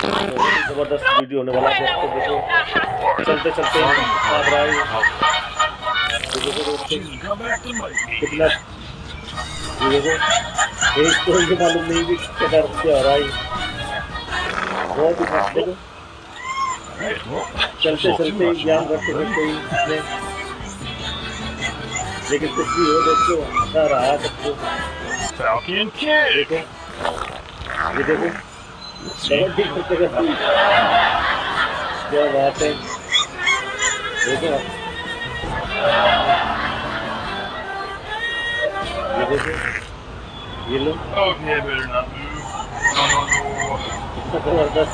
बहुत ही जबरदस्त वीडियो होने वाला है दोस्तों। देखो चलते चलते भाग रहा है ये। देखो दोस्तों कितना, ये देखो एक तो ये मालूम नहीं कि क्या क्या हो रहा है। बहुत ही मस्त देखो, चलते चलते ज्ञान रखते रखते ही इसमें, लेकिन कुछ भी हो दोस्तों अच्छा रहा है सबको। Falcon kick. देखो ये देखो कबड्डी करते करते, क्या बात है। देखो ये देखो, ये लो Okay, better not move. Oh. कितना जबरदस्त।